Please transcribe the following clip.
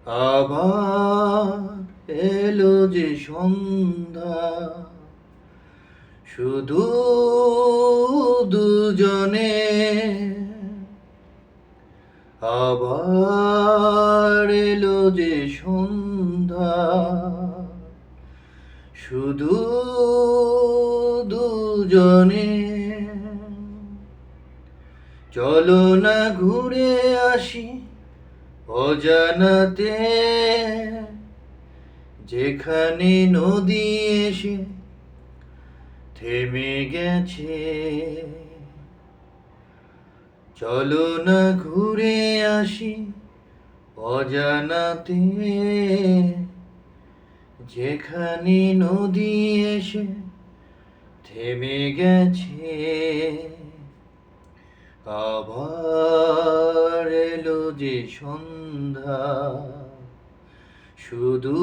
আবার এলো যে সন্ধ্যা, শুধু দুজনে। আবার এলো যে সন্ধ্যা, শুধু দুজনে। চলো না ঘুরে আসি অজানাতে, যেখানে নদী এসে থেমে গেছে। চলো না ঘুরে আসি অজানাতে, যেখানে নদী এসে থেমে গেছে। আবার এলো যে সন্ধ্যা, শুধু